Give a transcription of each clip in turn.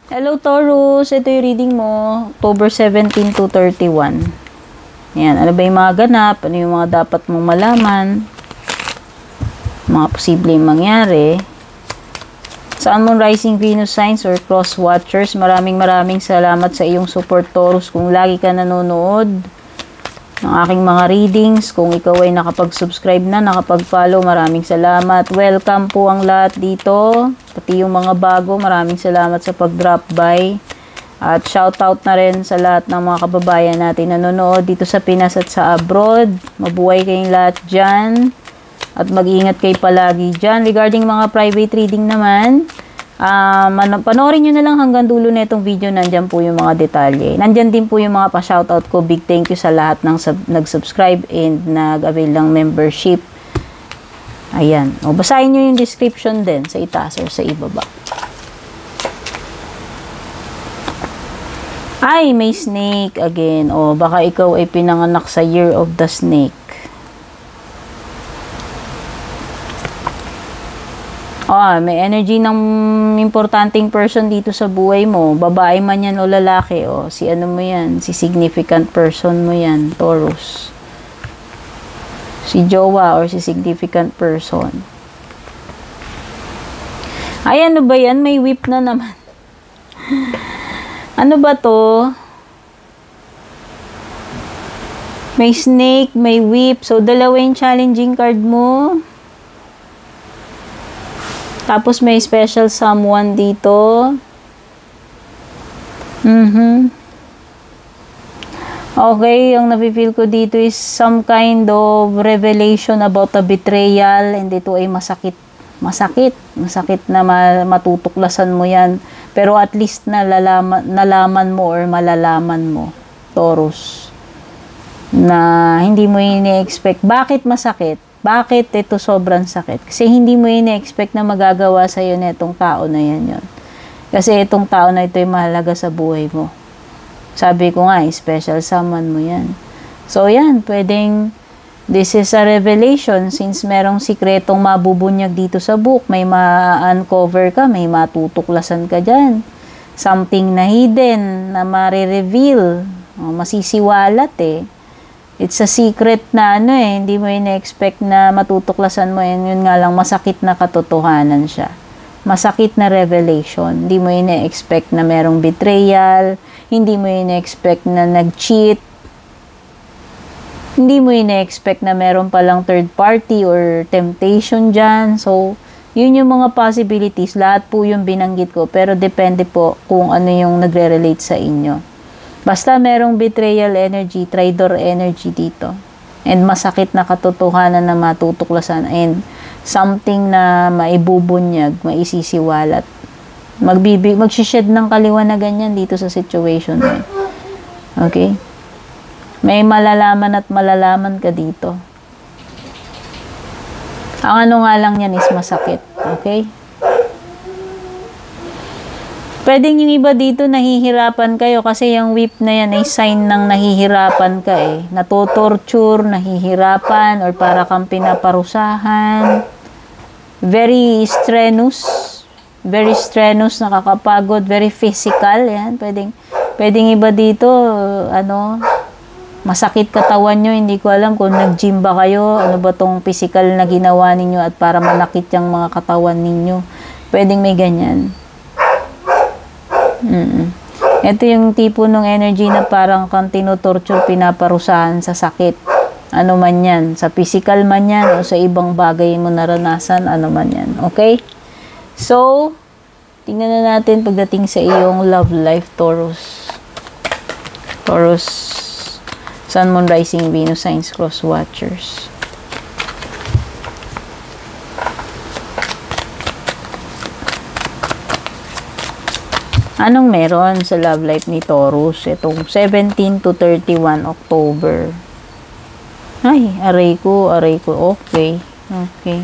Hello Taurus, ito yung reading mo, October 17 to 31. Yan, ano ba yung mga ganap? Ano yung mga dapat mong malaman? Mga posibleng mangyari. Sun, Moon, Rising, Venus signs or cross watchers, maraming salamat sa iyong support Taurus. Kung lagi ka nanonood ng aking mga readings, kung ikaw ay nakapag-subscribe na, nakapag-follow, maraming salamat. Welcome po ang lahat dito, pati yung mga bago, maraming salamat sa pag-drop by. At shoutout na rin sa lahat ng mga kababayan natin nanonood dito sa Pinas at sa abroad. Mabuhay kayong lahat dyan. At mag-ingat kayo palagi dyan. Regarding mga private reading naman, panoorin nyo na lang hanggang dulo na itong video. Nandyan po yung mga detalye. Nandyan din po yung mga pa-shoutout ko. Big thank you sa lahat ng nag-subscribe and nag-avail ng membership. Ayan. O, basahin nyo yung description din sa itaas or sa ibaba. Ay, may snake again. O, baka ikaw ay pinanganak sa Year of the Snake. May energy ng importanteng person dito sa buhay mo. Babae man yan o lalaki. Si ano mo yan? Si significant person mo yan, Taurus. Si jowa or si significant person. Ay, ano ba yan? May whip na naman. Ano ba to? May snake, may whip. So, dalawa yung challenging card mo. Tapos may special someone dito. Okay, yung napipil ko dito is some kind of revelation about a betrayal. And ito ay masakit. Masakit na matutuklasan mo yan. Pero at least nalaman mo or malalaman mo, Taurus, na hindi mo ini-expect. Bakit masakit? Bakit ito sobrang sakit? Kasi hindi mo ini-expect na magagawa sa'yo na itong tao na yan yun. Kasi itong tao na ito ay mahalaga sa buhay mo. Sabi ko nga, special someone mo yan. So yan, pwedeng this is a revelation since merong sikretong mabubunyag dito sa book. May ma-uncover ka, may matutuklasan ka dyan. Something na hidden, na ma-reveal. Masisiwalat eh. It's a secret na hindi mo ina-expect na matutuklasan mo. Yun nga lang, masakit na katotohanan siya. Masakit na revelation. Hindi mo ina-expect na merong betrayal. Hindi mo ina-expect na nag-cheat. Hindi mo ina-expect na meron palang third party or temptation dyan. So, yun yung mga possibilities. Lahat po yung binanggit ko. Pero depende po kung ano yung nagre-relate sa inyo. Basta merong betrayal energy, traitor energy dito. And masakit na katotohanan na matutuklasan. And something na maibubunyag, maisisiwalat. Magsished ng kaliwanagan yan dito sa situation mo. Okay? May malalaman at malalaman ka dito. Ang ano nga lang yan is masakit. Okay? Pwedeng yung iba dito nahihirapan kayo kasi yung whip na yan ay sign ng nahihirapan ka eh. Natotorture, nahihirapan, or para kang pinaparusahan. Very strenuous, nakakapagod, very physical. Yan. Pwedeng iba dito, masakit katawan nyo, hindi ko alam kung nag-gym ba kayo, ano ba tong physical na ginawa ninyo at para manakit yung mga katawan ninyo. Pwedeng may ganyan. Ito yung tipo ng energy na parang kang tinotorture, pinaparusahan sa sakit. Ano man yan, sa physical man yan o sa ibang bagay mo naranasan, ano man yan. Okay? So, tingnan na natin pagdating sa iyong love life, Taurus. Taurus, Sun, Moon, Rising, Venus, signs, cross watchers. Anong meron sa love life ni Taurus? Itong 17 to 31 October. Ay, aray ko. Okay. Okay.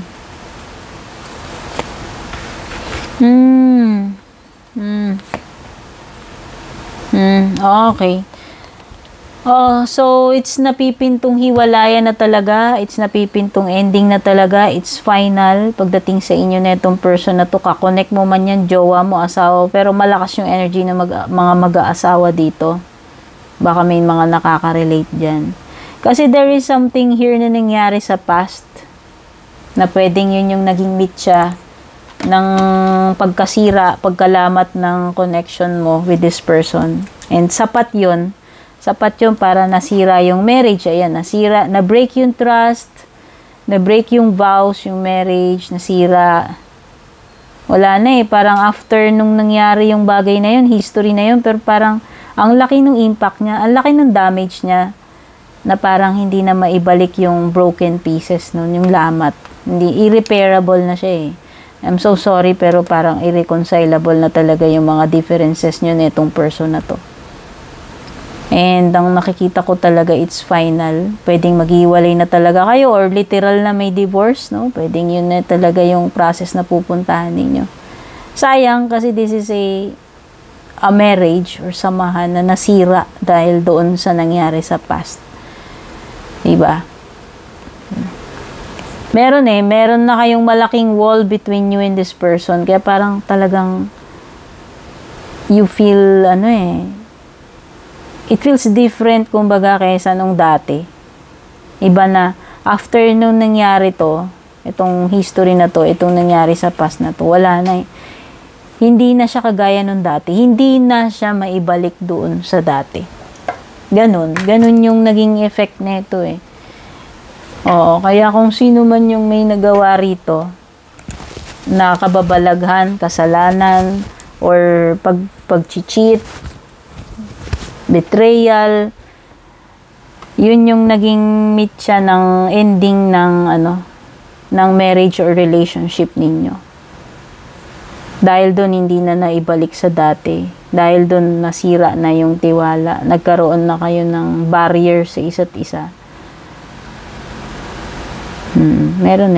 Oh, so it's napipintong hiwalayan na talaga, it's napipintong ending na talaga, it's final pagdating sa inyo na itong person na to. Kakonect mo man yan, jowa mo, asawa, pero malakas yung energy ng mga mag-aasawa dito. Baka may mga nakaka-relate dyan. Kasi there is something here na nangyari sa past na pwedeng yun yung naging mitya ng pagkasira, pagkalamat ng connection mo with this person. And sapat yun para nasira yung marriage. Ayan, nasira, na-break yung trust, na-break yung vows, yung marriage, nasira. Wala na parang after nung nangyari yung bagay na yun, history na yun, pero parang ang laki ng impact niya, ang laki ng damage niya, na parang hindi na maibalik yung broken pieces nun, yung lamat. Hindi, irreparable na siya I'm so sorry, pero parang irreconcilable na talaga yung mga differences nyo na itong person na to. And ang nakikita ko talaga, it's final. Pwedeng maghiwalay na talaga kayo or literal na may divorce, no? Pwedeng yun na talaga yung process na pupuntahan ninyo. Sayang kasi this is a marriage or samahan na nasira dahil doon sa nangyari sa past. Diba? Meron na kayong malaking wall between you and this person. Kaya parang talagang you feel, it feels different kumbaga kaysa nung dati. Iba na, after nung nangyari to, itong history na to, itong nangyari sa past na to, wala na hindi na siya kagaya nung dati. Hindi na siya maibalik doon sa dati. Ganun yung naging effect nito Oo, kaya kung sino man yung may nagawa rito, na kababalaghan, kasalanan, or pag-cheat, betrayal, yun yung naging mitya ng ending ng marriage or relationship ninyo. Dahil doon hindi na naibalik sa dati. Dahil doon nasira na yung tiwala. Nagkaroon na kayo ng barrier sa isa't isa. Meron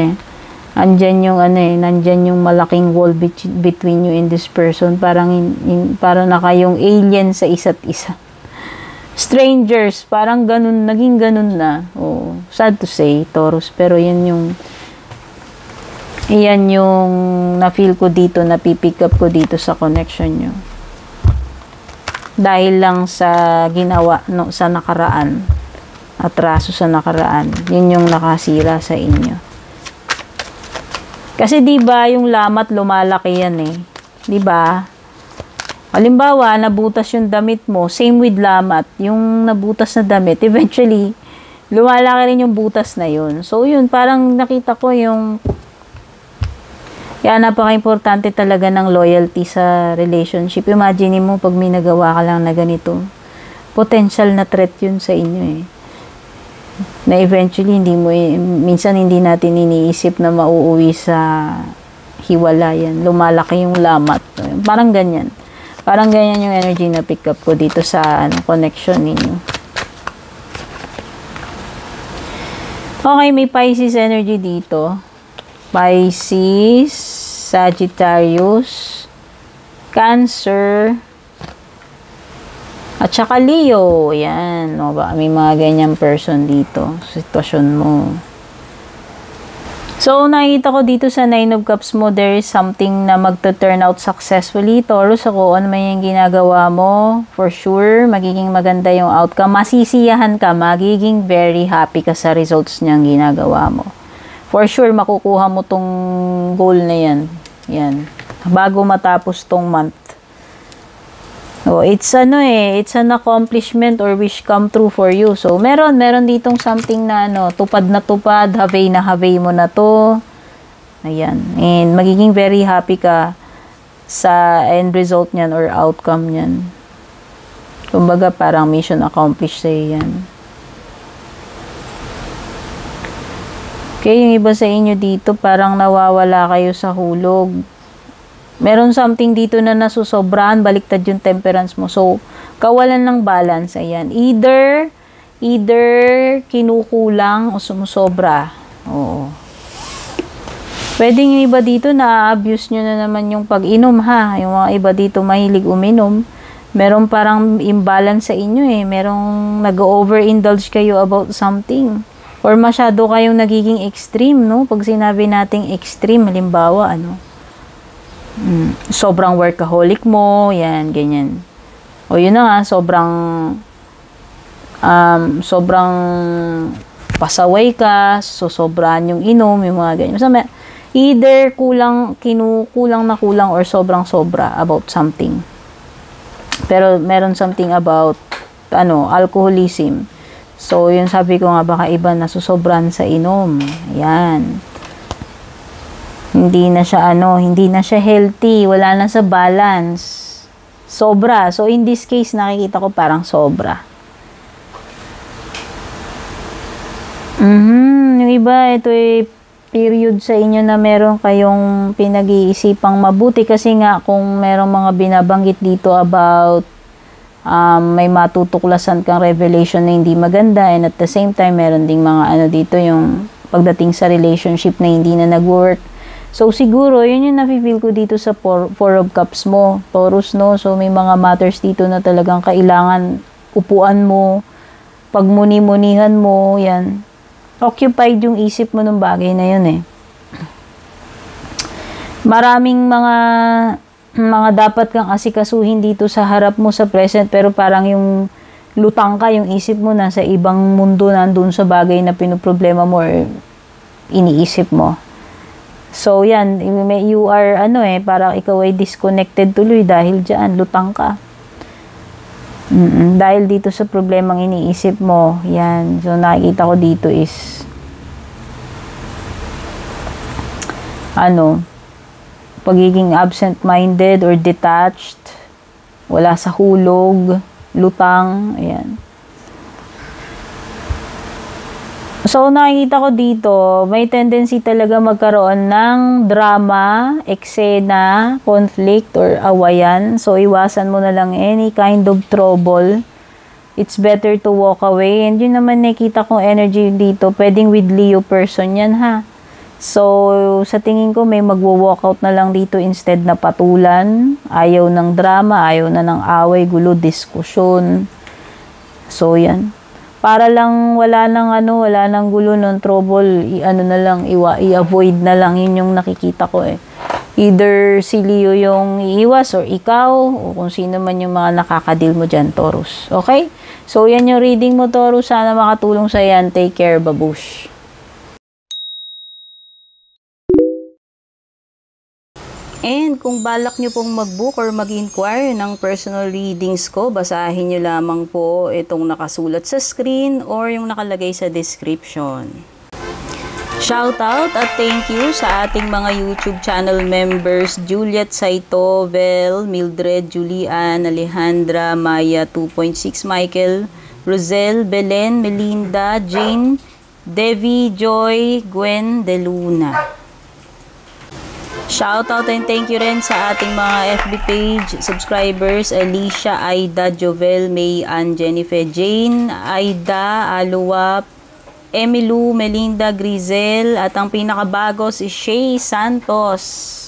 andyan yung nandyan yung malaking wall between you and this person. Parang na kayong alien sa isa't isa. Strangers, parang ganun, naging ganun na. Oh, sad to say, Taurus, pero yan yung na-feel ko dito, napipick up ko dito sa connection nyo. Dahil lang sa ginawa sa nakaraan, atraso sa nakaraan, yun yung nakasira sa inyo. Kasi diba, yung lamat lumalaki yan Diba? Halimbawa, nabutas yung damit mo, same with lamat, yung nabutas na damit, eventually, lumalaki rin yung butas na yun. So, yun, parang nakita ko yung, kaya napaka-importante talaga ng loyalty sa relationship. Imagine mo, pag may nagawa ka lang na ganito, potential na threat yun sa inyo Na eventually, minsan hindi natin iniisip na mauuwi sa hiwalayan. Lumalaki yung lamat. Parang ganyan. Parang ganyan yung energy na pick up ko dito sa connection ninyo. Okay, may Pisces energy dito. Pisces, Sagittarius, Cancer, at saka Leo. Yan. May mga ganyang person dito. Sitwasyon mo. So, nakikita ko dito sa Nine of Cups mo, there is something na magta-turn out successfully. Taurus, ako, ano man yung ginagawa mo, for sure, magiging maganda yung outcome. Masisiyahan ka, magiging very happy ka sa results niyang ginagawa mo. For sure, makukuha mo tong goal na yan. Yan. Bago matapos tong month. Oh, it's it's an accomplishment or wish come true for you. So, meron ditong something na tupad na tupad, havey na havey mo na to. Ayan. And magiging very happy ka sa end result niyan or outcome niyan. Kumbaga, parang mission accomplished sa'yo yan. Okay, yung iba sa inyo dito, parang nawawala kayo sa hulog. Meron something dito na nasusobrahan, baliktad yung temperance mo. So, kawalan ng balance. Ayan. Either kinukulang o sumusobra. Oo. Pwedeng yung iba dito na-abuse nyo na naman yung pag-inom, ha. Yung mga iba dito mahilig uminom. Merong parang imbalance sa inyo eh. Merong nag-overindulge kayo about something. Or masyado kayong nagiging extreme, no? Pag sinabi nating extreme, halimbawa, sobrang workaholic mo, yan, ganyan. O yun na nga, sobrang pasaway ka, sobrahan yung inom, yung mga ganyan. So, either kulang or sobrang sobra about something. Pero meron something about alcoholism. So, yun sabi ko nga, baka iba nasusobran sa inom. Ayan. Hindi na siya healthy, wala na sa balance. Sobra. So, in this case, nakikita ko parang sobra. Yung iba, ito period sa inyo na meron kayong pinag-iisipang mabuti kasi nga kung merong mga binabanggit dito about may matutuklasan kang revelation na hindi maganda, and at the same time meron ding mga dito yung pagdating sa relationship na hindi na nag-work. So siguro yun yung nafe-feel ko dito sa Four of Cups mo, Taurus, no? So may mga matters dito na talagang kailangan upuan mo, pagmuni-munihan mo, yan. Occupied yung isip mo ng bagay na yun eh. Maraming mga dapat kang asikasuhin dito sa harap mo sa present, pero parang yung lutang ka, yung isip mo nasa ibang mundo, nandun sa bagay na pinoproblema mo or iniisip mo. So yan, you are parang ikaw ay disconnected tuloy dahil dyan, lutang ka. Dahil dito sa problemang iniisip mo, yan. So, nakikita ko dito is, pagiging absent-minded or detached, wala sa hulog, lutang, ayan. So, nakikita ko dito, may tendency talaga magkaroon ng drama, eksena, conflict, or awayan. So, iwasan mo na lang any kind of trouble. It's better to walk away. And yun naman nakita kong energy dito. Pwedeng with Leo person yan, ha? So, sa tingin ko, may magwo-walkout na lang dito instead na patulan. Ayaw ng drama, ayaw na ng away, gulo, diskusyon. So, yan. Para lang wala nang gulo ng trouble, i-avoid na lang, yun yung nakikita ko eh. Either si Leo yung iiwas or ikaw o kung sino man yung mga nakakadil mo dyan, Taurus. Okay? So, yan yung reading mo, Taurus. Sana makatulong sa yan. Take care, babush. And kung balak nyo pong mag-book or mag-inquire ng personal readings ko, basahin nyo lamang po itong nakasulat sa screen or yung nakalagay sa description. Shoutout at thank you sa ating mga YouTube channel members, Juliet Saito, Vel, Mildred, Julian, Alejandra, Maya 2.6, Michael, Rosel, Belen, Melinda, Jane, Devi, Joy, Gwen, De Luna. Shoutout and thank you rin sa ating mga FB page subscribers, Alicia, Aida, Jovel, May, Ann, Jennifer, Jane, Aida, Aluwap, Emilu, Melinda, Grizel, at ang pinakabago si Shay Santos.